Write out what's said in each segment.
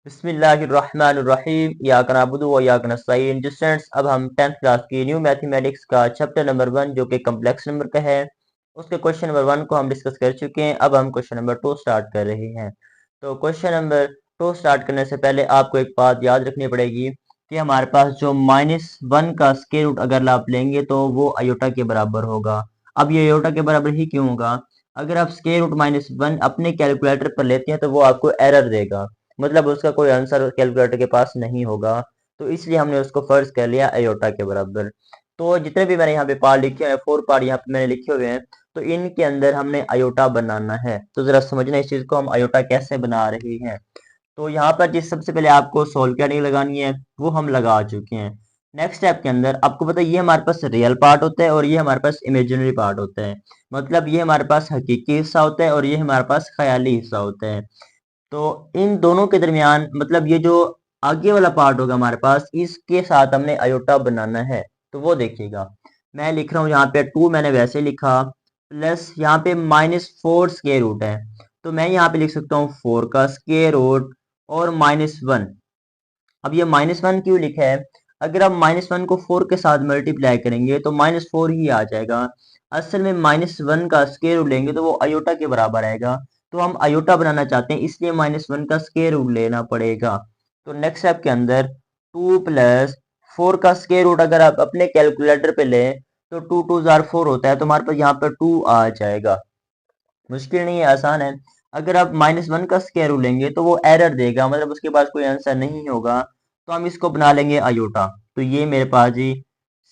बिस्मिल्लाहिर्रहमानिर्रहीम इय्याका नअबुदु व इय्याका नस्तईन। जी स्टूडेंट्स, अब हम 10th क्लास की न्यू मैथमेटिक्स का चैप्टर नंबर 1 जो कि कम्प्लेक्स नंबर का है, उसके क्वेश्चन नंबर 1 को हम डिस्कस कर चुके हैं। अब हम क्वेश्चन नंबर 2 स्टार्ट कर रहे हैं। तो क्वेश्चन नंबर 2 स्टार्ट करने से पहले आपको एक बात याद रखनी पड़ेगी कि हमारे पास जो -1 का स्क्वायर रूट अगर आप लेंगे तो वो आयोटा के बराबर होगा। अब ये आयोटा के बराबर ही क्यों होगा? अगर आप स्क्वायर रूट -1 अपने कैलकुलेटर पर लेते हैं तो वो आपको एरर देगा, मतलब उसका कोई आंसर कैलकुलेटर के पास नहीं होगा। तो इसलिए हमने उसको फर्ज कर लिया आयोटा के बराबर। तो जितने भी मैंने यहाँ पे पार्ट लिखे हैं, 4 पार्ट यहाँ पे मैंने लिखे हुए हैं, तो इनके अंदर हमने आयोटा बनाना है। तो जरा समझना इस चीज को, हम आयोटा कैसे बना रहे हैं। तो यहाँ पर जिस सबसे पहले आपको सोल्व करनी लगानी है वो हम लगा चुके हैं। नेक्स्ट स्टेप के अंदर आपको पता है ये हमारे पास रियल पार्ट होता है और ये हमारे पास इमेजिनरी पार्ट होता है। मतलब ये हमारे पास हकीकी हिस्सा होता है और ये हमारे पास ख्याली हिस्सा होता है। तो इन दोनों के दरमियान मतलब ये जो आगे वाला पार्ट होगा हमारे पास, इसके साथ हमने आयोटा बनाना है। तो वो देखिएगा, मैं लिख रहा हूँ यहाँ पे 2 मैंने वैसे लिखा, प्लस यहाँ पे -4 स्क्वायर रूट है। तो मैं यहाँ पे लिख सकता हूँ 4 का स्क्वायर रूट और -1। अब ये -1 क्यों लिखा है? अगर आप -1 को 4 के साथ मल्टीप्लाई करेंगे तो -4 ही आ जाएगा। असल में -1 का स्क्वायर रूट लेंगे तो वो आयोटा के बराबर आएगा। तो हम आयोटा बनाना चाहते हैं, इसलिए -1 का स्क्वायर रूट लेना पड़ेगा। तो नेक्स्ट स्टेप के अंदर 2 प्लस 4 का स्क्वायर रूट अगर आप अपने कैलकुलेटर पे लें तो 2 2 जार 4 होता है, तो हमारे पास यहाँ पर 2 आ जाएगा। मुश्किल नहीं है, आसान है। अगर आप -1 का स्क्वायर रूट लेंगे तो वो एरर देगा, मतलब उसके पास कोई आंसर नहीं होगा। तो हम इसको बना लेंगे आयोटा। तो ये मेरे पास जी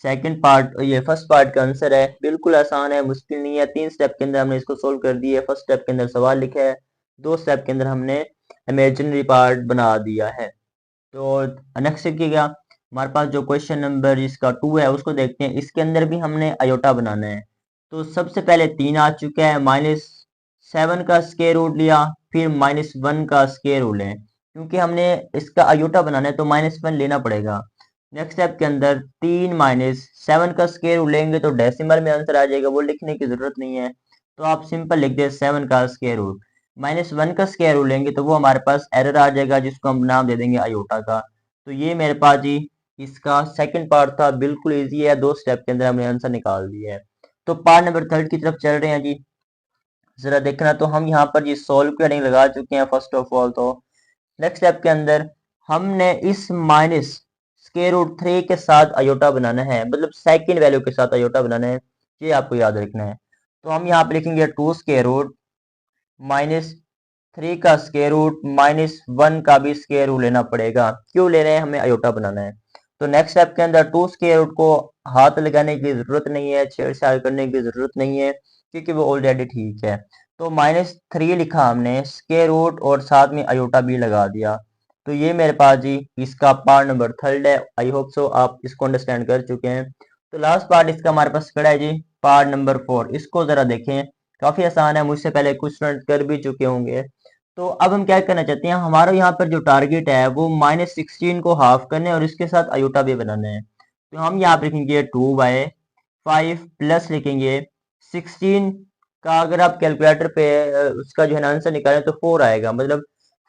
सेकंड पार्ट, ये फर्स्ट पार्ट का आंसर है। बिल्कुल आसान है, मुश्किल नहीं है। 3 स्टेप के अंदर हमने इसको सोल्व कर दिया है। फर्स्ट स्टेप के अंदर सवाल लिखा है, 2 स्टेप के अंदर हमने इमेजिनरी पार्ट बना दिया है। तो नेक्स्ट देखिएगा, हमारे पास जो क्वेश्चन नंबर इसका 2 है उसको देखते हैं। इसके अंदर भी हमने आयोटा बनाना है। तो सबसे पहले 3 आ चुका है, -7 का स्क्वायर रूट लिया, फिर -1 का स्क्वायर रूट लें। क्योंकि हमने इसका आयोटा बनाना है तो -1 लेना पड़ेगा। नेक्स्ट स्टेप के अंदर 3 -7 का स्क्वायर रूट लेंगे तो डेसिमल में आंसर आ जाएगा, वो लिखने की जरूरत नहीं है। तो आप सिंपल लिख दे 7 का स्क्वायर रूट। -1 का स्क्वायर रूट लेंगे तो वो हमारे पास एरर आ जाएगा, जिसको हम नाम दे देंगे आयोटा का। तो ये मेरे पास जी इसका सेकंड पार्ट था। बिल्कुल इजी है, 2 स्टेप के अंदर हमने आंसर निकाल दिया है। तो पार्ट नंबर 3 की तरफ चल रहे हैं जी। जरा देखना, तो हम यहाँ पर जी सोल्व की हेडिंग लगा चुके हैं फर्स्ट ऑफ ऑल। तो नेक्स्ट स्टेप के अंदर हमने इस -√3 के साथ आयोटा बनाना है, मतलब सेकंड वैल्यू के साथ आयोटा बनाना है। ये आपको याद रखना है। तो हम यहाँ पे लिखेंगे 2 स्क्वायर रूट -3 का स्क्वायर रूट -1 का भी स्क्वायर रूट लेना पड़ेगा। क्यों ले रहे हैं? हमें आयोटा बनाना है। तो नेक्स्ट स्टेप के अंदर 2 स्क्वायर रूट को हाथ लगाने की जरूरत नहीं है, छेड़छाड़ करने की जरूरत नहीं है, क्योंकि वो ऑलरेडी ठीक है। तो -3 लिखा हमने स्क्वायर रूट और साथ में आयोटा भी लगा दिया। तो ये मेरे पास जी इसका पार्ट नंबर 3 है। आई होप सो आप इसको अंडरस्टैंड कर चुके हैं। तो लास्ट पार्ट इसका हमारे पास खड़ा है जी, पार्ट नंबर 4। इसको जरा देखें, काफी आसान है, मुझसे पहले कुछ स्टूडेंट कर भी चुके होंगे। तो अब हम क्या करना चाहते हैं, हमारा यहाँ पर जो टारगेट है वो -16 को हाफ करने और इसके साथ आयोटा भी बनाना है। तो हम यहाँ पे लिखेंगे 2/5 प्लस लिखेंगे 16 का, अगर आप कैलकुलेटर पे उसका जो है आंसर निकालें तो 4 आएगा, मतलब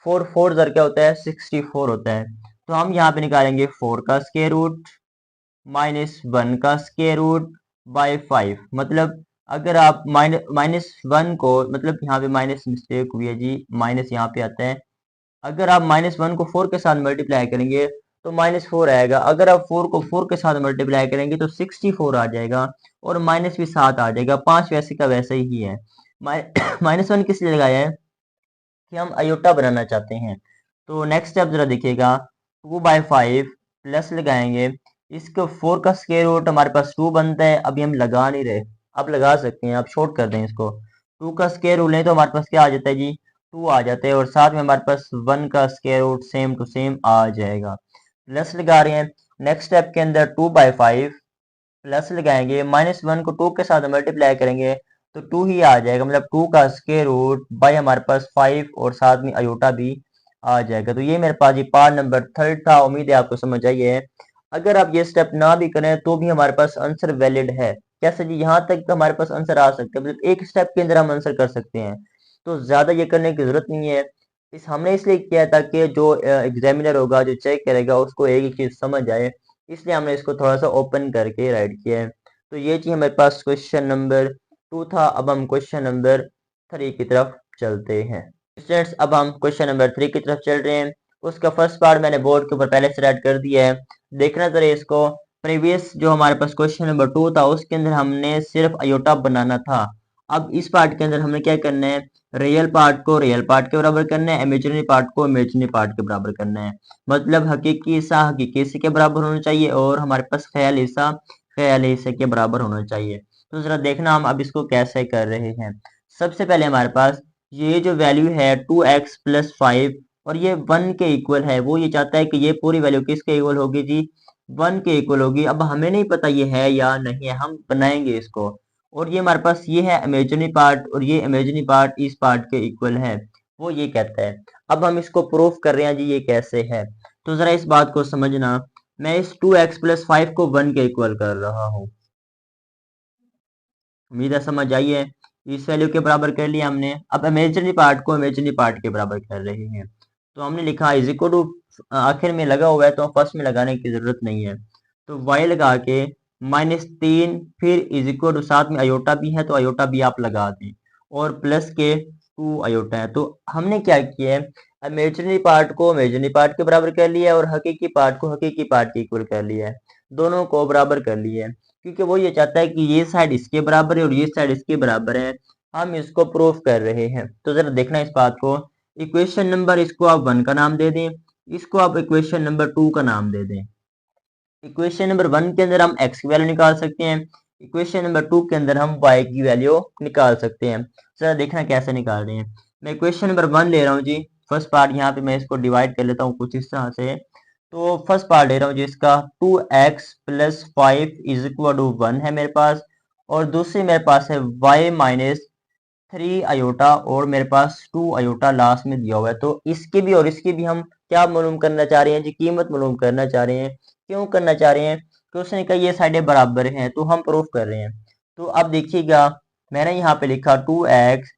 4 4 जर क्या होता है, 64 होता है। तो हम यहाँ पे निकालेंगे 4 का स्क्वायर रूट -1 का स्क्वायर रूट बाय 5। मतलब अगर आप -1 को, मतलब यहाँ पे माइनस मिस्टेक हुई है जी, माइनस यहाँ पे आता है। अगर आप -1 को 4 के साथ मल्टीप्लाई करेंगे तो -4 आएगा। अगर आप 4 को 4 के साथ मल्टीप्लाई करेंगे तो 64 आ जाएगा, और माइनस भी 7 आ जाएगा। 5 वैसे का वैसे ही है। -1 किस लिए लगाया है? कि हम आयोटा बनाना चाहते हैं। तो नेक्स्ट स्टेप जरा देखिएगा, 2/5 प्लस लगाएंगे, इसको 4 का स्क्वायर रूट हमारे पास 2 बनता है। अभी हम लगा नहीं रहे, अब लगा सकते हैं, आप शॉर्ट कर दें इसको। 2 का स्क्वायर रूट लें तो हमारे पास क्या आ जाता है जी, 2 आ जाता है, और साथ में हमारे पास 1 का square root same to same आ जाएगा। प्लस लगा रहे हैं। नेक्स्ट स्टेप के अंदर 2/5 प्लस लगाएंगे, -1 को 2 के साथ मल्टीप्लाई करेंगे तो 2 ही आ जाएगा, मतलब 2 का स्क्वायर रूट बाय हमारे पास 5 और साथ में आयोटा भी आ जाएगा। तो ये मेरे पास ये पार्ट नंबर 3 था। उम्मीद है आपको समझ आई है। अगर आप ये स्टेप ना भी करें तो भी हमारे पास आंसर वैलिड है। कैसे जी? यहाँ तक हमारे पास आंसर आ सकता है, मतलब एक स्टेप के अंदर हम आंसर कर सकते हैं। तो ज्यादा ये करने की जरूरत नहीं है। इस हमने इसलिए किया ताकि जो एग्जामिनर होगा, जो चेक करेगा, उसको एक एक चीज समझ आए, इसलिए हमने इसको थोड़ा सा ओपन करके राइट किया है। तो ये चीज हमारे पास क्वेश्चन नंबर 2 था। अब हम क्वेश्चन नंबर 3 की तरफ चलते हैं। स्टूडेंट्स, अब हम क्वेश्चन नंबर 3 की तरफ चल रहे हैं। उसका फर्स्ट पार्ट मैंने बोर्ड के ऊपर पहले से राइट कर दिया है, देखना जरा इसको। प्रीवियस जो हमारे पास क्वेश्चन नंबर 2 था, उसके अंदर हमने सिर्फ अयोटा बनाना था। अब इस पार्ट के अंदर हमें क्या करना है, रियल पार्ट को रियल पार्ट के बराबर करना है, इमेजिनरी पार्ट को इमेजिनरी पार्ट के बराबर करना है। मतलब हकीकी हिस्सा हकीकी हिस्से के बराबर होना चाहिए और हमारे पास ख्याली हिस्सा ख्याली हिस्से के बराबर होना चाहिए। तो जरा देखना हम अब इसको कैसे कर रहे हैं। सबसे पहले हमारे पास ये जो वैल्यू है 2x प्लस 5 और ये 1 के इक्वल है, वो ये चाहता है कि ये पूरी वैल्यू किसके इक्वल होगी जी, 1 के इक्वल होगी। अब हमें नहीं पता ये है या नहीं है, हम बनाएंगे इसको। और ये हमारे पास ये है इमेजिनरी पार्ट और ये इमेजिनरी पार्ट इस पार्ट के इक्वल है, वो ये कहता है। अब हम इसको प्रूफ कर रहे हैं जी, ये कैसे है। तो जरा इस बात को समझना, मैं इस 2x प्लस 5 को 1 के इक्वल कर रहा हूँ। उम्मीद है समझ आई है। इस वैल्यू के बराबर कर लिया हमने। अब इमेजिनरी पार्ट को इमेजिनरी पार्ट के बराबर कर रहे हैं। तो हमने लिखा इज इक्वल टू, आखिर में लगा हुआ है तो फर्स्ट में लगाने की जरूरत नहीं है। तो y लगा के -3, फिर इज इक्वल टू, साथ में अयोटा भी है तो अयोटा भी आप लगा दें, और प्लस के 2 अयोटा है। तो हमने क्या किया है, इमेजिनरी पार्ट को इमेजिनरी पार्ट के बराबर कर लिया है और हकीकी पार्ट को हकीकी पार्ट के इक्वल कर लिया है, दोनों को बराबर कर लिया है। क्योंकि वो ये चाहता है कि ये साइड इसके बराबर है और ये साइड इसके बराबर है, हम इसको प्रूफ कर रहे हैं। तो जरा देखना इस बात को। इक्वेशन नंबर इसको आप 1 का नाम दे दें, इसको आप इक्वेशन नंबर 2 का नाम दे दें। इक्वेशन नंबर 1 के अंदर हम x की वैल्यू निकाल सकते हैं, इक्वेशन नंबर 2 के अंदर हम y की वैल्यू निकाल सकते हैं। जरा देखना कैसे निकाल रहे हैं। मैं इक्वेशन नंबर 1 ले रहा हूँ जी, फर्स्ट पार्ट यहाँ पे मैं इसको डिवाइड कर लेता हूँ कुछ इस तरह से। तो फर्स्ट पार्ट ले रहा हूँ जिसका 2x plus 5 is equal to 1 है मेरे पास, और दूसरी मेरे पास है y माइनस 3 अयोटा और मेरे पास 2 अयोटा लास्ट में दिया हुआ है। तो इसकी भी और इसकी भी हम क्या मालूम करना चाह रहे हैं जी, कीमत मालूम करना चाह रहे हैं। क्यों करना चाह रहे हैं, कि उसने कहा ये साइडें बराबर हैं तो हम प्रूफ कर रहे हैं। तो अब देखिएगा, मैंने यहाँ पे लिखा 2x,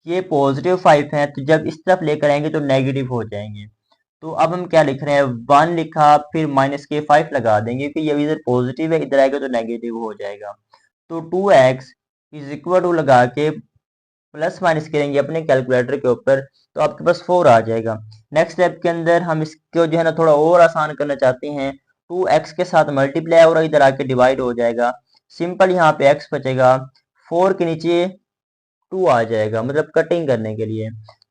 ये पॉजिटिव 5 है तो जब इस तरफ लेकर आएंगे तो नेगेटिव हो जाएंगे। तो अब हम क्या लिख रहे हैं, 1 लिखा, फिर माइनस के 5 लगा देंगे क्योंकि ये इधर पॉजिटिव है, इधर आएगा तो नेगेटिव हो जाएगा। तो 2x इज इक्वल टू लगा के प्लस माइनस करेंगे अपने कैलकुलेटर के ऊपर तो आपके पास 4 आ जाएगा। नेक्स्ट स्टेप के अंदर हम इसको जो है ना थोड़ा और आसान करना चाहते हैं, 2x के साथ मल्टीप्लाई और इधर आके डिवाइड हो जाएगा। सिंपल यहाँ पे x बचेगा, 4 के नीचे 2 आ जाएगा, मतलब कटिंग करने के लिए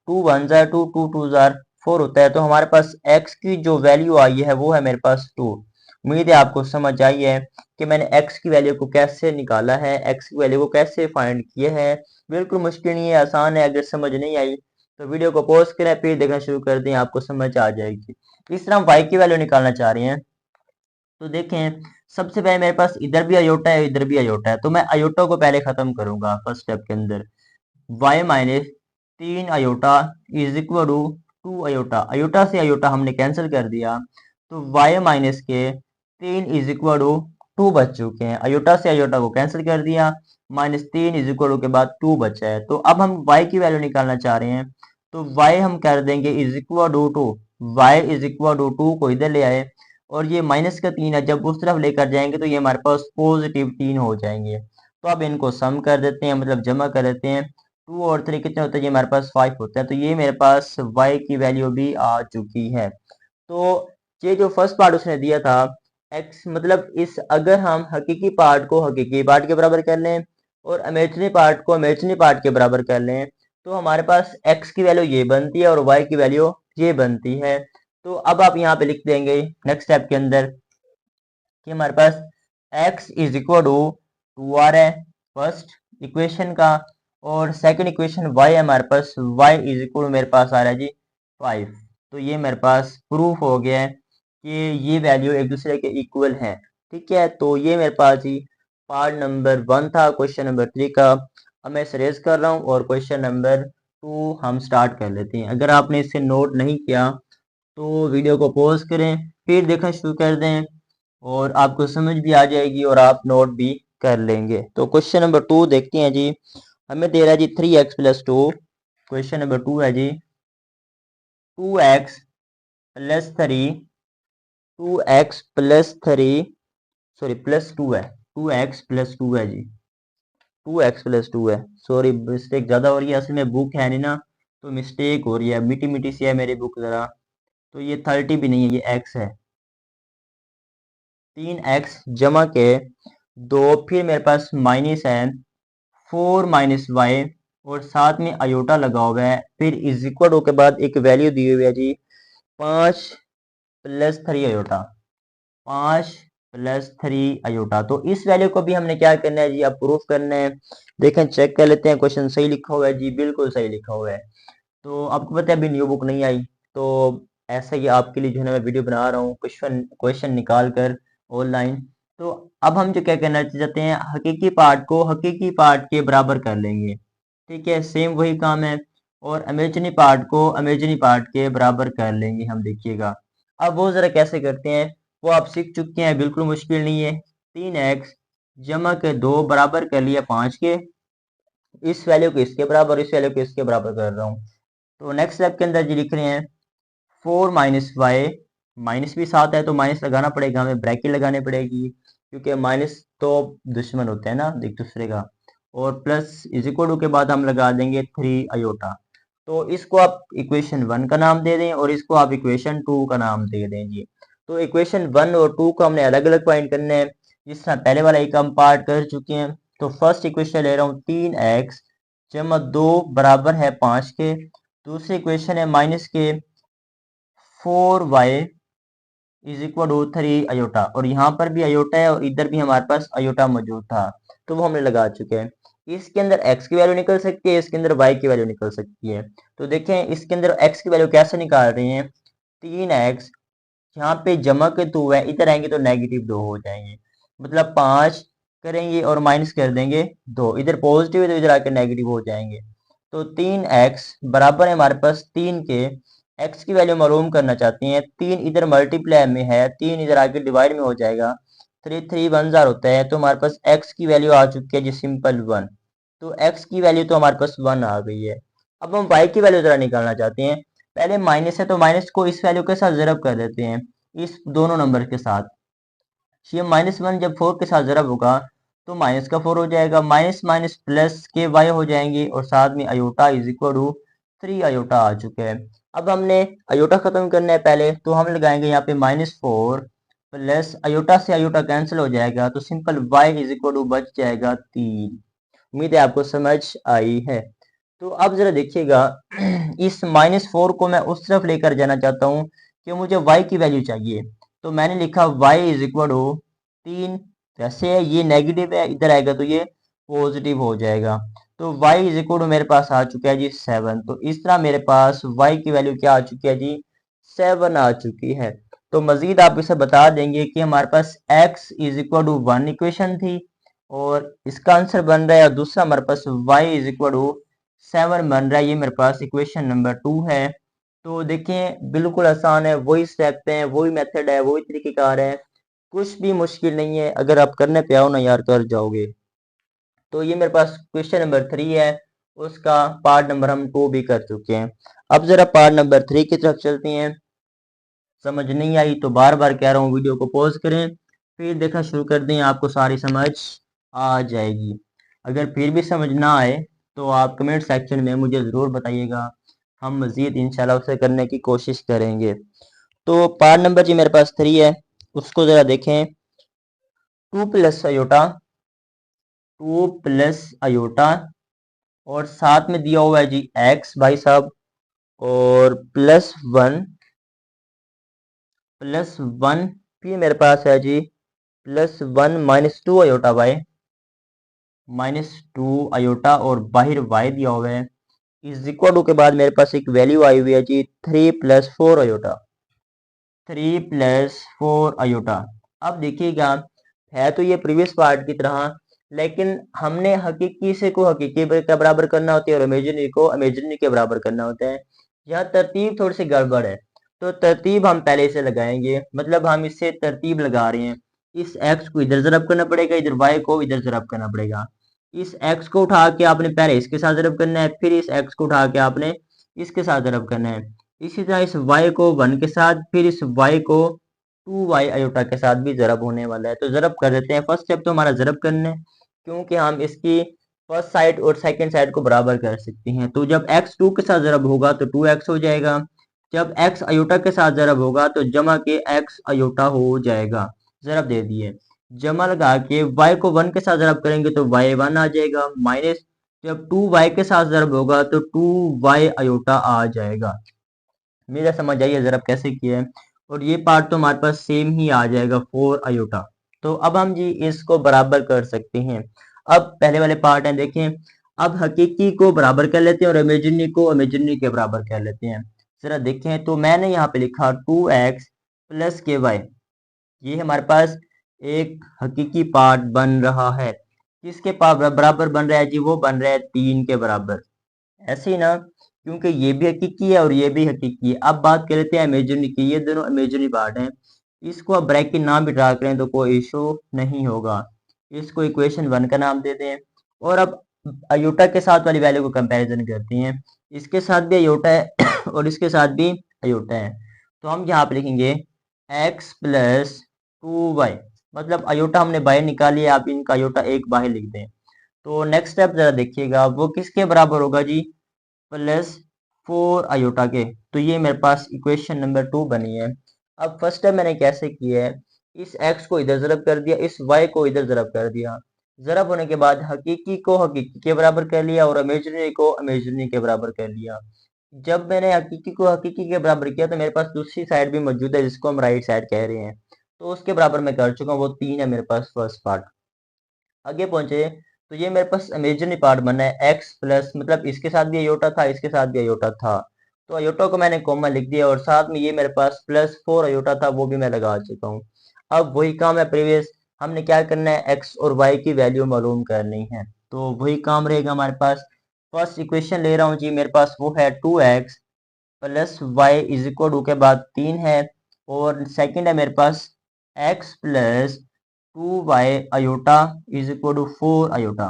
2 1 जार 2 2 2 जार 4 होता है। तो हमारे पास x की जो वैल्यू आई है वो है मेरे पास 2। उम्मीद है आपको समझ आई है कि मैंने x की वैल्यू को कैसे निकाला है, x की वैल्यू को कैसे फाइंड किया है। बिल्कुल मुश्किल नहीं है, आसान है। अगर समझ नहीं आई तो वीडियो को पॉज करें, फिर देखना शुरू कर दें, आपको समझ आ जाएगी। इस तरह हम y की वैल्यू निकालना चाह रहे हैं। तो देखें, सबसे पहले मेरे पास इधर भी अयोटा है इधर भी अयोटा है, तो मैं अयोटा को पहले खत्म करूंगा फर्स्ट स्टेप के अंदर। y minus 3 iota is equal to 2 iota, iota से अयोटा हमने कैंसिल कर दिया, तो y माइनस के 3 इज इक्वल टू 2 बच चुके हैं। अयोटा से अयोटा को कैंसिल कर दिया, -3 इज इक्वल टू के बाद 2 बचा है। तो अब हम y की वैल्यू निकालना चाह रहे हैं, तो y हम कर देंगे is equal to 2, y is equal to 2 को इधर ले आए, और ये माइनस का 3 है, जब उस तरफ लेकर जाएंगे तो ये हमारे पास पॉजिटिव 3 हो जाएंगे। तो अब इनको सम कर देते हैं, मतलब जमा कर देते हैं। 2 और 3 कितने होते हैं, ये हमारे पास 5 होता है। तो ये मेरे पास y की वैल्यू भी आ चुकी है। तो ये जो फर्स्ट पार्ट उसने दिया था x, मतलब इस अगर हम हकीकी पार्ट को हकीकी पार्ट के बराबर कर लें और इमेजिनरी पार्ट को इमेजिनरी पार्ट के बराबर कर लें, तो हमारे पास x की वैल्यू ये बनती है और y की वैल्यू ये बनती है। तो अब आप यहाँ पे लिख देंगे नेक्स्ट स्टेप के अंदर कि हमारे पास x is equal to 2r है फर्स्ट इक्वेशन का, और सेकंड इक्वेशन y है हमारे पास, y इज इक्वल मेरे पास आ रहा है जी 5। तो ये मेरे पास प्रूफ हो गया है कि ये वैल्यू एक दूसरे के इक्वल हैं। ठीक है, तो ये मेरे पास ही पार्ट नंबर 1 था क्वेश्चन नंबर 3 का। अब मैं सरेज कर रहा हूँ और क्वेश्चन नंबर 2 हम स्टार्ट कर लेते हैं। अगर आपने इसे नोट नहीं किया तो वीडियो को पॉज करें, फिर देखना शुरू कर दें और आपको समझ भी आ जाएगी और आप नोट भी कर लेंगे। तो क्वेश्चन नंबर 2 देखते हैं जी। हमें दे रहा है जी 3x प्लस 2, क्वेश्चन नंबर 2 है जी। 2x plus 3 2x plus 3 sorry plus 2 है 2x प्लस 2 है जी 2x प्लस 2 है सॉरी मिस्टेक ज़्यादा हो रही है असल में बुक है नहीं ना तो मिस्टेक हो रही है मीठी मीठी सी है मेरी बुक ज़रा तो ये 30 भी नहीं है ये x है 3x जमा के 2 फिर मेरे पास माइनस है 4 माइनस वाई और साथ में अयोटा लगा हुआ है फिर इज इक्वल के बाद एक वैल्यू दी हुई है जी 5 प्लस 3 अयोटा 5 प्लस 3 अयोटा तो इस वैल्यू को भी हमने क्या करना है जी अब प्रूफ करना है देखें चेक कर लेते हैं क्वेश्चन सही लिखा हुआ है जी बिल्कुल सही लिखा हुआ है तो आपको पता है अभी न्यू बुक नहीं आई तो ऐसा ही आपके लिए जो है ना मैं वीडियो बना रहा हूँ क्वेश्चन क्वेश्चन निकाल कर ऑनलाइन तो अब हम जो क्या करना चाहते हैं हकीकी पार्ट को हकीकी पार्ट के बराबर कर लेंगे ठीक है सेम वही काम है और अमेजनी पार्ट को अमेजनी पार्ट के बराबर कर लेंगे हम देखिएगा अब वो ज़रा कैसे करते हैं वो आप सीख चुके हैं बिल्कुल मुश्किल नहीं है 3x जमा के 2 बराबर कर लिया 5 के इस वैल्यू को इसके बराबर इस वैल्यू को इसके बराबर कर रहा हूँ तो नेक्स्ट स्टेप के अंदर जी लिख रहे हैं 4 माइनस वाई माइनस भी साथ है तो माइनस लगाना पड़ेगा हमें ब्रैकेट लगाने पड़ेगी क्योंकि माइनस तो दुश्मन होते हैं ना एक दूसरे का और प्लस इज इक्वल के बाद हम लगा देंगे 3 अयोटा तो इसको आप इक्वेशन 1 का नाम दे दें और इसको आप इक्वेशन 2 का नाम दे दें जी तो इक्वेशन 1 और 2 को हमने अलग अलग फाइंड करना है जिस तरह पहले वाला एक हम पार्ट कर चुके हैं तो फर्स्ट इक्वेशन ले रहा हूँ 3x जमा 2 बराबर है 5 के दूसरी इक्वेशन है माइनस के 4y is equal to 3 aorta और यहाँ पर भी अयोटा है और इधर भी हमारे पास अयोटा मौजूद था तो वो हमने लगा चुके हैं इसके अंदर x की वैल्यू निकल सकती है इसके अंदर y की वैल्यू निकल सकती है तो देखें इसके अंदर x की वैल्यू कैसे निकाल रहे हैं 3x यहाँ पे जमा के 2 है इधर आएंगे तो नेगेटिव 2 हो जाएंगे मतलब 5 करेंगे और माइनस कर देंगे 2 इधर पॉजिटिव है तो इधर आके नेगेटिव हो जाएंगे तो 3x बराबर है हमारे पास 3 के x की वैल्यू मालूम करना चाहते हैं 3 इधर मल्टीप्लाई में है 3 इधर आगे डिवाइड में हो जाएगा 3 3 1 जार होता है तो हमारे पास x की वैल्यू आ चुकी है जी सिंपल 1 तो x की वैल्यू तो हमारे पास 1 आ गई है अब हम y की वैल्यू जरा निकालना चाहते हैं पहले माइनस है तो माइनस को इस वैल्यू के साथ ज़रब कर देते हैं इस दोनों नंबर के साथ ये -1 जब 4 के साथ ज़रब होगा तो माइनस का 4 हो जाएगा माइनस माइनस प्लस के y हो जाएंगे और साथ में iota is equal to 3 iota आ चुका है अब हमने अयोटा खत्म करना है पहले तो हम लगाएंगे यहाँ पे -4 प्लस अयोटा से अयोटा कैंसिल हो जाएगा तो simple y is equal to बच जाएगा 3 उम्मीद है आपको समझ आई है तो अब जरा देखिएगा इस -4 को मैं उस तरफ लेकर जाना चाहता हूँ कि मुझे y की वैल्यू चाहिए तो मैंने लिखा y इज इक्वल टू 3 जैसे ये नेगेटिव है इधर आएगा तो ये पॉजिटिव हो जाएगा तो y इज इक्वल टू मेरे पास आ चुका है जी 7 तो इस तरह मेरे पास y की वैल्यू क्या आ चुकी है जी 7 आ चुकी है तो मजीद आप इसे बता देंगे कि हमारे पास x is equal to 1 equation थी और इसका आंसर बन रहा है और दूसरा हमारे पास y इज इक्वल टू 7 बन रहा है ये मेरे पास इक्वेशन नंबर 2 है तो देखें बिल्कुल आसान है वही स्टेप है वही मेथड है वही तरीकेकार है कुछ भी मुश्किल नहीं है अगर आप करने पे आओ ना यार कर जाओगे तो ये मेरे पास क्वेश्चन नंबर 3 है उसका पार्ट नंबर हम 2 भी कर चुके हैं अब जरा पार्ट नंबर 3 की तरफ चलते हैं समझ नहीं आई तो बार बार कह रहा हूँ वीडियो को पॉज करें फिर देखना शुरू कर दें आपको सारी समझ आ जाएगी अगर फिर भी समझ ना आए तो आप कमेंट सेक्शन में मुझे ज़रूर बताइएगा हम मज़ीद इंशाल्लाह उसे करने की कोशिश करेंगे तो पार्ट नंबर जी मेरे पास 3 है उसको ज़रा देखें 2 प्लस अयोटा 2 प्लस अयोटा और साथ में दिया हुआ है जी x भाई साहब और प्लस वन फिर मेरे पास है जी +1 -2 अयोटा बाय -2 अयोटा और बाहर y दिया हुआ है इज इक्वल टू के बाद मेरे पास एक वैल्यू आई हुई है जी 3 + 4 अयोटा 3 + 4 अयोटा अब देखिएगा है तो ये प्रीवियस पार्ट की तरह लेकिन हमने हकीकी से को हकीकी के बराबर करना होता है और इमेजिनरी को इमेजिनरी के बराबर करना होता है यहाँ तरतीब थोड़ी सी गड़बड़ है तो तरतीब हम पहले से लगाएंगे मतलब हम इससे तरतीब लगा रहे हैं इस x को इधर ज़रब करना पड़ेगा इधर y को इधर ज़रब करना पड़ेगा इस x को उठा के आपने पहले इसके साथ ज़रब करना है फिर इस x को उठा के आपने इसके साथ ज़रब करना है इसी तरह इस y को 1 के साथ, फिर इस y को 2y अयोटा के साथ भी ज़रब होने वाला है। तो ज़रब कर देते हैं। फर्स्ट स्टेप तो हमारा ज़रब करना है, क्योंकि हम इसकी फर्स्ट साइड और सेकंड साइड को बराबर कर सकते हैं। तो जब x 2 के साथ ज़रब होगा तो 2x हो जाएगा। जब x अयोटा के साथ ज़रब होगा तो जमा के x अयोटा हो जाएगा। ज़रब दे दिए, जमा लगा के y को 1 के साथ ज़रब करेंगे तो y 1 आ जाएगा, माइनस जब 2y के साथ ज़रब होगा तो 2y अयोटा आ जाएगा। मेरा समझ आइए ज़रा कैसे किया है। और ये पार्ट तो हमारे पास सेम ही आ जाएगा 4 अयोटा। तो अब हम जी इसको बराबर कर सकते हैं। अब पहले वाले पार्ट है, देखें। अब हकीकी को बराबर कर लेते हैं और इमेजिनरी को इमेजिनरी के बराबर कर लेते हैं। जरा देखें, तो मैंने यहाँ पे लिखा 2x प्लस के वाई, ये हमारे पास एक हकीकी पार्ट बन रहा है। किसके बराबर बन रहा है जी? वो बन रहा है 3 के बराबर। ऐसे ही ना, क्योंकि ये भी हकीकी है और ये भी हकीकी है। अब बात कर लेते हैं इमेजिनरी की। ये दोनों इमेजिनरी पार्ट हैं। इसको अब ब्रैकेट ना भी ड्रा करें तो कोई इशू नहीं होगा। इसको इक्वेशन 1 का नाम दे दें। और अब अयोटा के साथ वाली वैल्यू को कंपैरिजन करते हैं। इसके साथ भी अयोटा है और इसके साथ भी अयोटा है। तो हम यहाँ पे लिखेंगे x प्लस 2y, मतलब अयोटा हमने बाहर निकाली है, आप इनका अयोटा एक बाहर लिख दें। तो नेक्स्ट स्टेप जरा देखिएगा, वो किसके बराबर होगा जी? प्लस 4 अयोटा के। तो ये मेरे पास इक्वेशन नंबर 2 बनी है। अब फर्स्ट स्टेप मैंने कैसे किया है, इस x को इधर ज़रब कर दिया, इस y को इधर ज़रब कर दिया। ज़रब होने के बाद हकीकी को हकीकी के बराबर कर लिया और इमेजिनरी को इमेजिनरी के बराबर कर लिया। जब मैंने हकीकी को हकीकी के बराबर किया तो मेरे पास दूसरी साइड भी मौजूद है, जिसको हम राइट साइड कह रहे हैं। तो उसके बराबर मैं कर चुका हूँ, वो 3 है मेरे पास फर्स्ट पार्ट। आगे पहुंचे तो ये मेरे पास इमेजिनरी पार्ट बना है x प्लस, मतलब इसके साथ भी अयोटा था, इसके साथ भी अयोटा था। तो अयोटा को मैंने कॉमा लिख दिया और साथ में ये मेरे पास प्लस 4 अयोटा था, वो भी मैं लगा चुका हूँ। अब वही काम है प्रीवियस, हमने क्या करना है, x और y की वैल्यू मालूम करनी है। तो वही काम रहेगा हमारे पास। फर्स्ट इक्वेशन ले रहा हूँ जी, मेरे पास वो है 2x plus y is equal to के बाद 3 है। और सेकंड है मेरे पास x plus 2y iota is equal to 4 iota.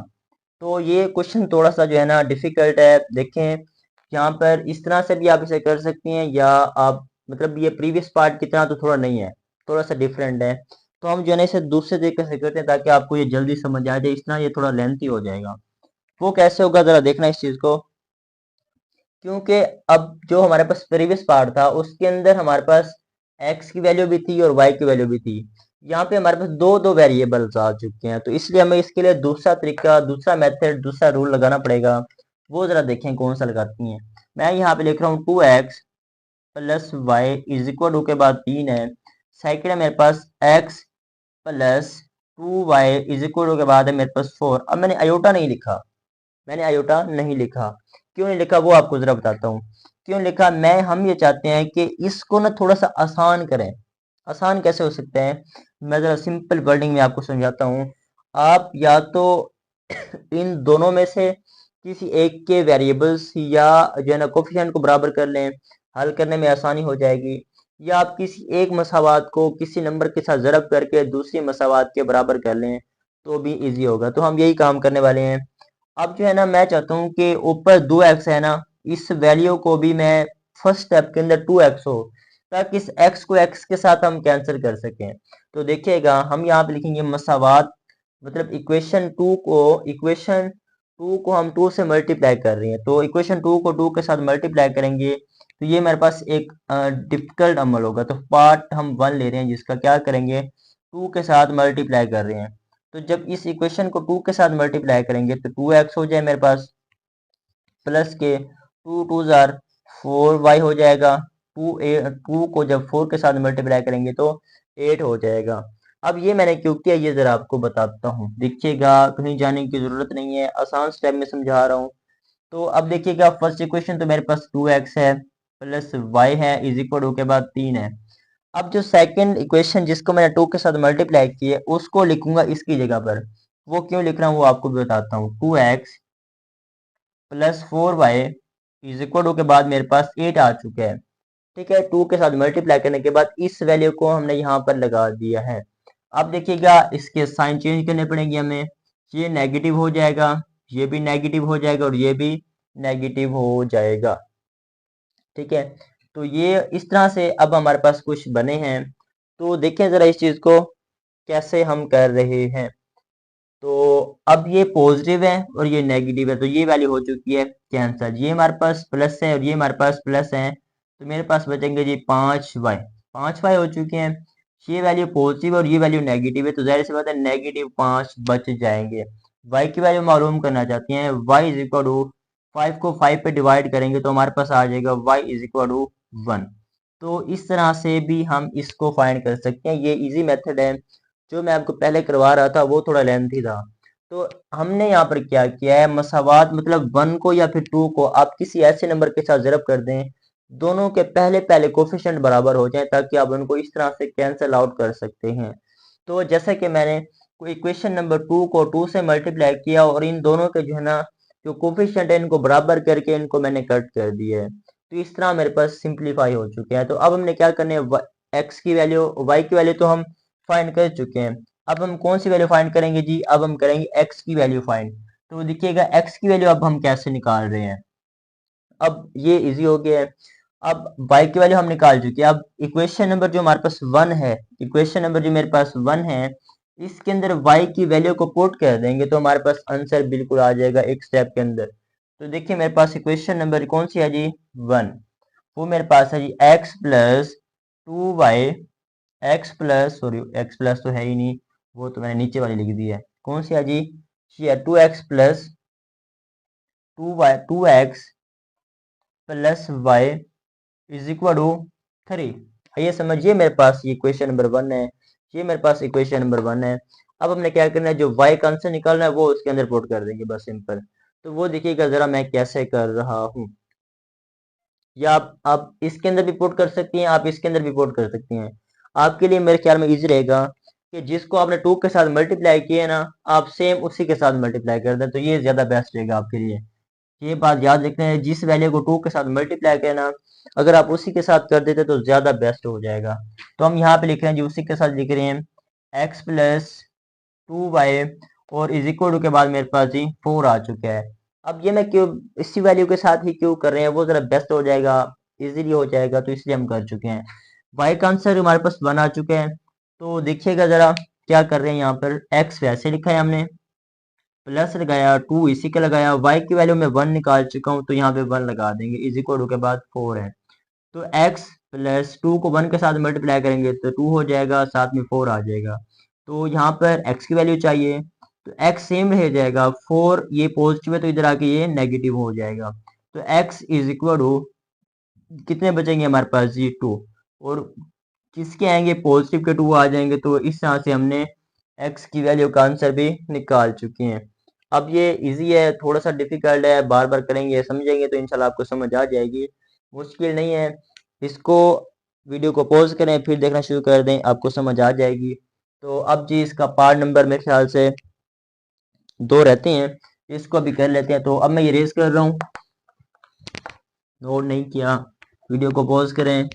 तो ये क्वेश्चन थोड़ा सा जो है ना डिफिकल्ट है। देखें, यहाँ पर इस तरह से भी आप इसे कर सकते हैं, या आप मतलब ये प्रीवियस पार्ट की तरह तो थोड़ा नहीं है, थोड़ा सा डिफरेंट है। तो हम जो है ना इसे दूसरे तरीके से करते हैं ताकि आपको ये जल्दी समझ आ जाए। इस तरह ये थोड़ा लेंथी हो जाएगा। वो कैसे होगा जरा देखना इस चीज को। क्योंकि अब जो हमारे पास प्रीवियस पार्ट था उसके अंदर हमारे पास x की वैल्यू भी थी और y की वैल्यू भी थी। यहाँ पे हमारे पास दो दो वेरिएबल्स आ चुके हैं, तो इसलिए हमें इसके लिए दूसरा तरीका, दूसरा मेथड, दूसरा रूल लगाना पड़ेगा। वो जरा देखें कौन सा लगाती हैं। मैं यहाँ पे लिख रहा हूँ 2x plus y is equal to के बाद 3 है। सेकेंड है मेरे पास x plus 2y is equal to के बाद है मेरे पास 4। अब मैंने अयोटा नहीं लिखा, मैंने आयोटा नहीं लिखा। क्यों नहीं लिखा वो आपको जरा बताता हूँ। क्यों लिखा, हम ये चाहते हैं कि इसको ना थोड़ा सा आसान करें। आसान कैसे हो सकता है, मैं जरा सिंपल वर्डिंग में आपको समझाता हूँ। आप या तो इन दोनों में से किसी एक के वेरिएबल्स या जो है ना कोफिशिएंट को बराबर कर लें, हल करने में आसानी हो जाएगी। या आप किसी एक मसावात को किसी नंबर के साथ ज़रब करके दूसरी मसावात के बराबर कर लें तो भी इजी होगा। तो हम यही काम करने वाले हैं। अब जो है ना मैं चाहता हूँ कि ऊपर 2x है ना, इस वैल्यू को भी मैं फर्स्ट स्टेप के अंदर 2x हो, ताकि इस x को x के साथ हम कैंसिल कर सकें। तो देखिएगा हम यहाँ पे लिखेंगे मसावात, मतलब इक्वेशन 2 को हम 2 से मल्टीप्लाई कर रहे हैं, तो इक्वेशन 2 को 2 के साथ मल्टीप्लाई करेंगे तो ये मेरे पास एक डिफिकल्ट अमल होगा। तो पार्ट हम 1 ले रहे हैं जिसका क्या करेंगे, 2 के साथ मल्टीप्लाई कर रहे हैं। तो जब इस इक्वेशन को 2 के साथ मल्टीप्लाई करेंगे तो 2x हो जाए मेरे पास, प्लस के 2 2 जार 4y हो जाएगा। 2 को जब 4 के साथ मल्टीप्लाई करेंगे तो 8 हो जाएगा। अब ये मैंने क्यों किया ये जरा आपको बताता हूँ, देखिएगा कहीं जाने की जरूरत नहीं है, आसान स्टेप में समझा रहा हूँ। तो अब देखिएगा फर्स्ट इक्वेशन तो मेरे पास 2x है प्लस y है इज इक्वल टू के बाद 3 है। अब जो सेकंड इक्वेशन जिसको मैंने 2 के साथ मल्टीप्लाई किया उसको लिखूंगा इसकी जगह पर। वो क्यों लिख रहा हूँ वो आपको भी बताता हूँ। 2x plus 4y is equal to के बाद मेरे पास 8 आ चुका है। ठीक है, 2 के साथ मल्टीप्लाई करने के बाद इस वैल्यू को हमने यहाँ पर लगा दिया है। अब देखिएगा इसके साइन चेंज करने पड़ेंगे हमें। ये नेगेटिव हो जाएगा, ये भी नेगेटिव हो जाएगा और ये भी नेगेटिव हो जाएगा। ठीक है, तो ये इस तरह से अब हमारे पास कुछ बने हैं। तो देखें ज़रा इस चीज़ को कैसे हम कर रहे हैं। तो अब ये पॉजिटिव है और ये नेगेटिव है, तो ये वैल्यू हो चुकी है कैंसल। ये हमारे पास प्लस है और ये हमारे पास प्लस है, तो मेरे पास बचेंगे जी 5y। 5y हो चुके हैं। ये वैल्यू पॉजिटिव और ये वैल्यू नेगेटिव है, तो जाहिर सी बात है नेगेटिव 5 बच जाएंगे। y की वैल्यू मालूम करना चाहते हैं, y इज इक्वल टू 5 को 5 पे डिवाइड करेंगे तो हमारे पास आ जाएगा y इज इक्वल टू 1। तो इस तरह से भी हम इसको फाइंड कर सकते हैं। ये इजी मेथड है। जो मैं आपको पहले करवा रहा था वो थोड़ा लेंथी था। तो हमने यहाँ पर क्या किया है, मसावात मतलब 1 को या फिर 2 को आप किसी ऐसे नंबर के साथ ज़रब कर दें दोनों के पहले पहले कोफिशिएंट बराबर हो जाए, ताकि आप उनको इस तरह से कैंसिल आउट कर सकते हैं। तो जैसे कि मैंने कोई इक्वेशन नंबर 2 को 2 से मल्टीप्लाई किया और इन दोनों के जो है ना जो कोफिशिएंट है इनको बराबर करके इनको मैंने कट कर दिया है। तो इस तरह मेरे पास सिंप्लीफाई हो चुके हैं। तो अब हमने क्या करना है, एक्स की वैल्यू वाई की वैल्यू तो हम फाइंड कर चुके हैं। अब हम कौन सी वैल्यू फाइंड करेंगे जी, अब हम करेंगे एक्स की वैल्यू फाइंड। तो देखिएगा एक्स की वैल्यू अब हम कैसे निकाल रहे हैं। अब ये इजी हो गया है। अब y की वैल्यू हम निकाल चुके हैं। अब इक्वेशन नंबर जो हमारे पास 1 है, इक्वेशन नंबर जो मेरे पास 1 है, इसके अंदर y की वैल्यू को पुट कर देंगे तो हमारे पास आंसर बिल्कुल आ जाएगा एक स्टेप के अंदर। तो देखिए मेरे पास इक्वेशन नंबर कौन सी है जी, 1। वो मेरे पास है जी x plus 2y, x plus sorry x plus तो है ही नहीं, वो तो मैंने नीचे वाली लिख दी है। कौन सी है जी, ये 2x plus 2x plus y is equal to 3। ये समझिए मेरे पास ये इक्वेशन नंबर 1 है, ये मेरे पास इक्वेशन नंबर 1 है। अब हमने क्या करना है, जो y का आंसर निकालना है वो उसके अंदर पुट कर देंगे, बस सिंपल। तो वो देखिएगा जरा मैं कैसे कर रहा हूँ। या आप इसके अंदर भी पुट कर सकती हैं, आप इसके अंदर भी पुट कर सकती हैं। आपके लिए मेरे ख्याल में इजी रहेगा कि जिसको आपने 2 के साथ मल्टीप्लाई किया है ना, आप सेम उसी के साथ मल्टीप्लाई कर दें, तो ये ज्यादा बेस्ट रहेगा आपके लिए। ये बात याद रखते हैं, जिस वैल्यू को 2 के साथ मल्टीप्लाई करना अगर आप उसी के साथ कर देते तो ज्यादा बेस्ट हो जाएगा। तो हम यहाँ पे लिख रहे हैं जी उसी के साथ लिख रहे हैं एक्स प्लस 2y और इज इक्वल टू के बाद मेरे पास जी 4 आ चुका है। अब ये मैं क्यों इसी वैल्यू के साथ ही क्यों कर रहे हैं, वो जरा बेस्ट हो जाएगा, इजीली हो जाएगा, तो इसलिए हम कर चुके हैं। y का आंसर हमारे पास 1 आ चुका है। तो देखिएगा जरा क्या कर रहे हैं, यहाँ पर x वैसे लिखा है हमने, प्लस लगाया 2 इसी का लगाया, y की वैल्यू में 1 निकाल चुका हूँ तो यहाँ पे 1 लगा देंगे, इज इक्वल टू के बाद 4 है। तो x प्लस 2 को 1 के साथ मल्टीप्लाई करेंगे तो 2 हो जाएगा, साथ में 4 आ जाएगा। तो यहाँ पर x की वैल्यू चाहिए, तो x सेम रह जाएगा, 4 ये पॉजिटिव है तो इधर आके ये नेगेटिव हो जाएगा। तो x इज इक्वल टू कितने बचेंगे हमारे पास जी 2, और किसके आएंगे पॉजिटिव के 2 आ जाएंगे। तो इस तरह से हमने x की वैल्यू का आंसर भी निकाल चुके हैं। अब ये इजी है, थोड़ा सा डिफिकल्ट है, बार बार करेंगे समझेंगे तो इंशाल्लाह आपको समझ आ जाएगी, मुश्किल नहीं है। इसको वीडियो को पॉज करें फिर देखना शुरू कर दें, आपको समझ आ जाएगी। तो अब जी इसका पार्ट नंबर मेरे ख्याल से 2 रहते हैं, इसको अभी कर लेते हैं। तो अब मैं ये रेस कर रहा हूँ, नोट नहीं किया, वीडियो को पॉज करें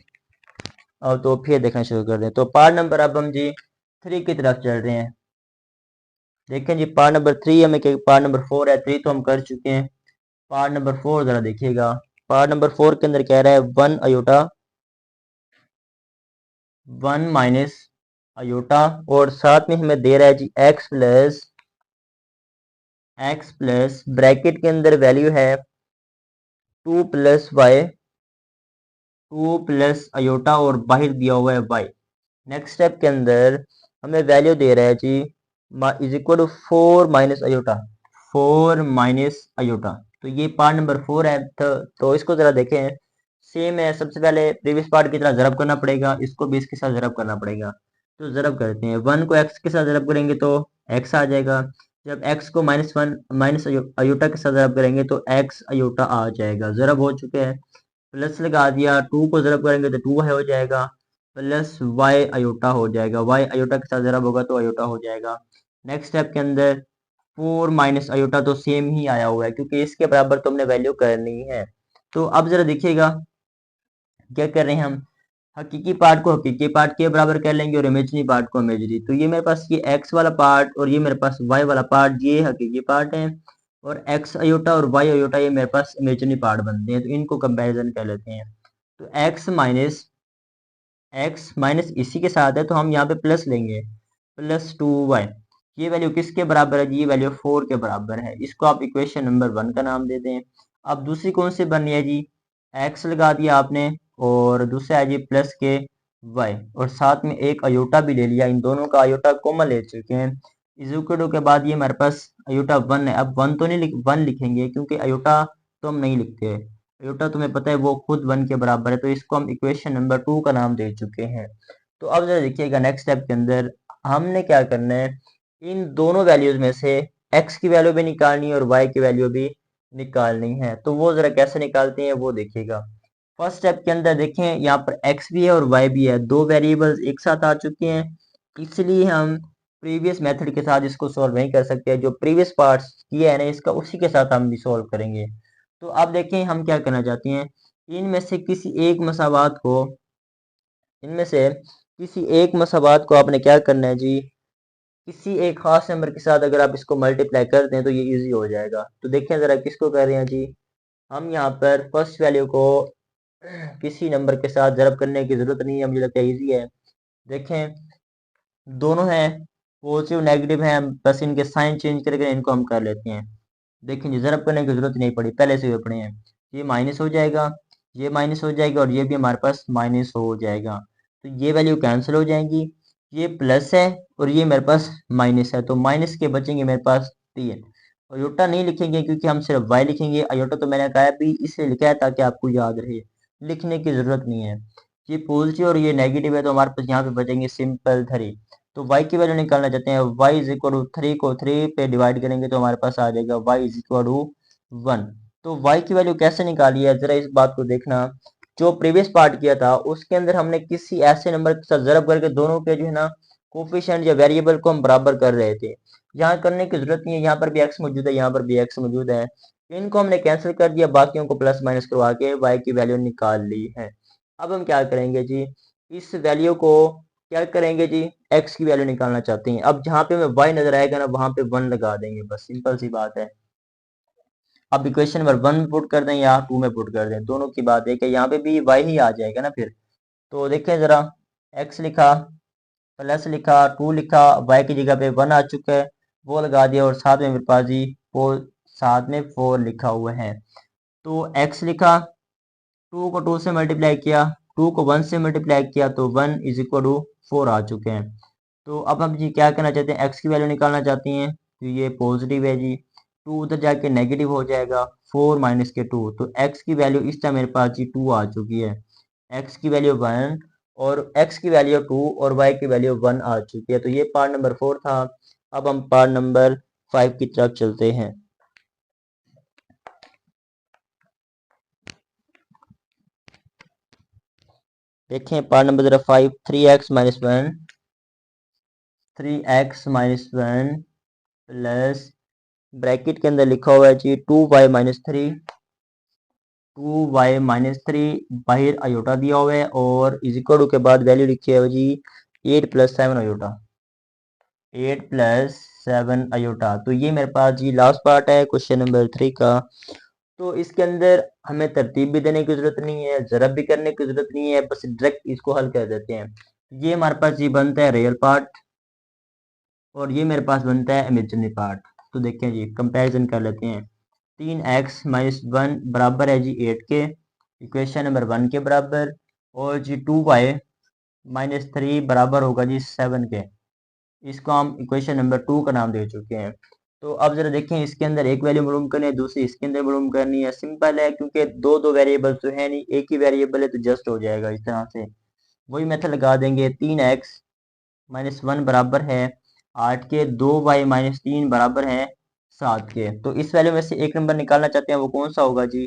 और तो फिर देखना शुरू कर दें। तो पार्ट नंबर अब हम जी 3 की तरफ चल रहे हैं। देखें जी पार्ट नंबर 3 हमें पार्ट नंबर 4 है, 3 तो हम कर चुके हैं। पार्ट नंबर 4 जरा देखिएगा। पार्ट नंबर 4 के अंदर कह रहा है 1 अयोटा 1 माइनस अयोटा, और साथ में हमें दे रहा है जी एक्स प्लस ब्रैकेट के अंदर वैल्यू है 2 प्लस वाई, 2 प्लस अयोटा और बाहर दिया हुआ है वाई। नेक्स्ट स्टेप के अंदर हमें वैल्यू दे रहा है g is equal to 4 minus iota, 4 minus iota. तो ये पार्ट नंबर 4 है। तो इसको जरा देखें, सेम है, सबसे पहले प्रीवियस पार्ट की तरह जरब करना पड़ेगा, इसको भी इसके साथ जरब करना पड़ेगा। तो जरब करते हैं, 1 को x के साथ जरब करेंगे तो x आ जाएगा, जब x को -1 माइनस अयोटा के साथ जरब करेंगे तो x अयोटा आ जाएगा। जरब हो चुके हैं, प्लस लगा दिया, 2 को जरब करेंगे तो 2 हो जाएगा, प्लस वाई अयोटा हो जाएगा, वाई अयोटा के साथ जरब होगा तो अयोटा हो जाएगा। नेक्स्ट स्टेप के अंदर 4 माइनस अयोटा तो सेम ही आया हुआ है क्योंकि इसके बराबर तो हमने वैल्यू करनी है। तो अब जरा देखिएगा क्या कर रहे हैं हम, हकीकी पार्ट को हकीकी पार्ट के बराबर कर लेंगे और इमेजरी पार्ट को इमेजरी। तो ये मेरे पास ये x वाला पार्ट और ये मेरे पास y वाला पार्ट, ये हकीकी पार्ट है, और x अयोटा और y अयोटा ये मेरे पास इमेजरी पार्ट बनते हैं, तो इनको कंपैरिजन कर लेते हैं। तो एक्स माइनस इसी के साथ है तो हम यहाँ पे प्लस लेंगे, +2y। ये वैल्यू किसके बराबर है जी? ये वैल्यू 4 के बराबर है। इसको आप इक्वेशन नंबर 1 का नाम दे दें। अब दूसरी कौन सी बननी है जी? एक्स लगा दिया आपने और दूसरा है जी प्लस के वाई, और साथ में एक अयोटा भी ले लिया। इन दोनों का अयोटा कॉमन ले चुके हैं। इक्वल के बाद ये हमारे पास अयोटा 1 है। अब 1 तो नहीं 1 लिखेंगे क्योंकि अयोटा तो हम नहीं लिखते। अयोटा तुम्हें पता है वो खुद 1 के बराबर है, तो इसको हम इक्वेशन नंबर 2 का नाम दे चुके हैं। तो अब जरा देखिएगा नेक्स्ट स्टेप के अंदर हमने क्या करना है, इन दोनों वैल्यूज में से x की वैल्यू भी निकालनी है और y की वैल्यू भी निकालनी है। तो वो जरा कैसे निकालते हैं वो देखिएगा। फर्स्ट स्टेप के अंदर देखें यहाँ पर x भी है और y भी है, दो वेरिएबल्स एक साथ आ चुके हैं, इसलिए हम प्रीवियस मेथड के साथ इसको सॉल्व नहीं कर सकते। जो प्रीवियस पार्ट्स किया है ना इसका, उसी के साथ हम भी सॉल्व करेंगे। तो अब देखें हम क्या करना चाहते हैं, इनमें से किसी एक मसावात को आपने क्या करना है जी, किसी एक खास नंबर के साथ अगर आप इसको मल्टीप्लाई कर दें तो ये इजी हो जाएगा। तो देखें जरा किसको कर रहे हैं जी, हम यहाँ पर फर्स्ट वैल्यू को किसी नंबर के साथ जरब करने की जरूरत नहीं है, मुझे लगता है इजी है। देखें दोनों हैं पॉजिटिव नेगेटिव हैं, बस इनके साइन चेंज करके इनको हम कर लेते हैं। देखें जी जरब करने की जरूरत नहीं पड़ी, पहले से हुए पड़े हैं। ये माइनस हो जाएगा, ये माइनस हो जाएगा और ये भी हमारे पास माइनस हो जाएगा। तो ये वैल्यू कैंसिल हो जाएंगी, ये प्लस है और ये मेरे पास माइनस है, तो माइनस के बचेंगे मेरे पास 3। अयोटा नहीं लिखेंगे क्योंकि हम सिर्फ y लिखेंगे। अयोटा तो मैंने कहा भी इसलिए लिखा है ताकि आपको याद रहे, लिखने की जरूरत नहीं है। ये पॉजिटिव और ये नेगेटिव है तो हमारे पास यहाँ पे बचेंगे सिंपल 3। तो y की वैल्यू निकालना चाहते हैं, y इज इक्वल टू 3 को 3 पे डिवाइड करेंगे तो हमारे पास आ जाएगा y इज इक्वल टू 1। तो y की वैल्यू कैसे निकाली है जरा इस बात को देखना। जो प्रीवियस पार्ट किया था उसके अंदर हमने किसी ऐसे नंबर के साथ जरब करके दोनों के जो है ना कोफिशिएंट या वेरिएबल को हम बराबर कर रहे थे। यहाँ करने की जरूरत नहीं है, यहाँ पर भी x मौजूद है, यहाँ पर भी x मौजूद है, इनको हमने कैंसिल कर दिया, बाकियों को प्लस माइनस करवा के y की वैल्यू निकाल ली है। अब हम क्या करेंगे जी, इस वैल्यू को क्या करेंगे जी, x की वैल्यू निकालना चाहते हैं। अब जहाँ पे हमें y नजर आएगा ना वहां पे 1 लगा देंगे, बस सिंपल सी बात है। अब इक्वेशन नंबर 1 में पुट कर दें या 2 में पुट कर दें, दोनों की बात है कि यहाँ पे भी y ही आ जाएगा ना फिर। तो देखें जरा, x लिखा, प्लस लिखा, 2 लिखा, y की जगह पे 1 आ चुका है, वो लगा दिया और साथ में मेरे पास जी 4, साथ में 4 लिखा हुआ है। तो x लिखा, 2 को 2 से मल्टीप्लाई किया, 2 को 1 से मल्टीप्लाई किया तो 1 इज इक्वल टू 4 आ चुके हैं। तो अब हम जी क्या करना चाहते हैं, x की वैल्यू निकालना चाहते हैं, तो ये पॉजिटिव है जी, 2 उधर जाके नेगेटिव हो जाएगा, 4 माइनस के 2, तो x की वैल्यू इस टाइम मेरे पास जी 2 आ चुकी है, x की वैल्यू 1 और x की वैल्यू 2 और y की वैल्यू 1 आ चुकी है। तो ये पार्ट नंबर 4 था। अब हम पार्ट नंबर 5 की तरफ चलते हैं। देखें पार्ट नंबर जरा 5, 3x माइनस 1 प्लस ब्रैकेट के अंदर लिखा हुआ है जी 2y माइनस 3, 2y माइनस 3 बाहर अयोटा दिया हुआ है और इज इक्वल टू के बाद वैल्यू लिखी है जी 8 प्लस 7 अयोटा, 8 प्लस 7 अयोटा। तो ये मेरे पास जी लास्ट पार्ट है क्वेश्चन नंबर 3 का। तो इसके अंदर हमें तरतीब भी देने की जरूरत नहीं है, जरब भी करने की जरूरत नहीं है, बस डायरेक्ट इसको हल कर देते हैं। ये हमारे पास जी बनता है रियल पार्ट और ये मेरे पास बनता है इमेजिनरी पार्ट। तो देखें जी कंपैरिजन कर लेते हैं। 3x माइनस 1 बराबर है जी 8 के, इक्वेशन नंबर 1 के बराबर, और जी 2y माइनस 3 बराबर होगा जी 7 के, इसको हम इक्वेशन नंबर 2 का नाम दे चुके हैं। तो अब जरा देखें इसके अंदर एक वैल्यू मालूम करनी है, दूसरी इसके अंदर मालूम करनी है। सिंपल है क्योंकि दो दो वेरिएबल तो है नहीं, एक ही वेरिएबल है तो जस्ट हो जाएगा इस तरह से। वही मेथड लगा देंगे, 3x माइनस 1 बराबर है 8 के, 2y माइनस 3 बराबर है 7 के। तो इस वैल्यू में से एक नंबर निकालना चाहते हैं, वो कौन सा होगा जी,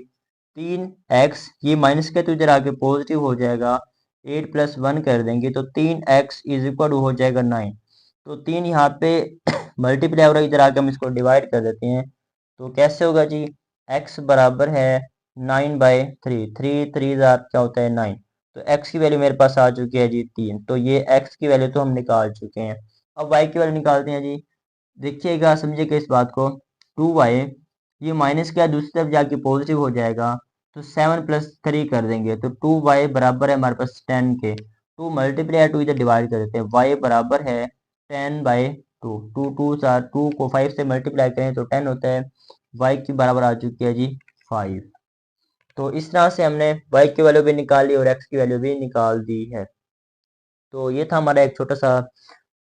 3x, ये माइनस के तो इधर आके पॉजिटिव हो जाएगा, 8 प्लस 1 कर देंगे तो 3x इज इक्वल हो जाएगा 9। तो 3 यहाँ पे मल्टीप्लाई हो रहा है, इधर आके हम इसको डिवाइड कर देते हैं। तो कैसे होगा जी, x बराबर है 9/3, 3 क्या होता है 9। तो x की वैल्यू मेरे पास आ चुकी है जी 3, तो ये x की वैल्यू तो हम निकाल चुके हैं। अब y की वैल्यू निकालते हैं जी। देखिएगा समझिएगा इस बात को, 2y, ये माइनस क्या दूसरी तरफ जाके पॉजिटिव हो जाएगा, तो 7 प्लस 3 कर देंगे तो 2y बराबर है हमारे पास 10 के। 2 मल्टीप्लाई 2 इधर डिवाइड कर देते हैं। y बराबर है 10/2। 2 को 5 से मल्टीप्लाई करें तो 10 होता है। y की बराबर आ चुकी है जी 5। तो इस तरह से हमने y की वैल्यू भी निकाली और x की वैल्यू भी निकाल दी है। तो ये था हमारा एक छोटा सा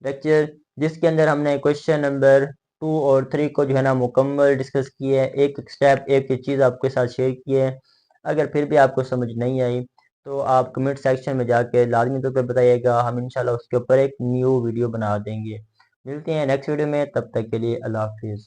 लेक्चर जिसके अंदर हमने क्वेश्चन नंबर 2 और 3 को जो है ना मुकम्मल डिस्कस किए है। एक एक स्टेप एक एक चीज़ आपके साथ शेयर की है। अगर फिर भी आपको समझ नहीं आई तो आप कमेंट सेक्शन में जाके लाजमी तौर पर बताइएगा। हम इंशाल्लाह उसके ऊपर एक न्यू वीडियो बना देंगे। मिलते हैं नेक्स्ट वीडियो में, तब तक के लिए अल्लाह हाफिज़।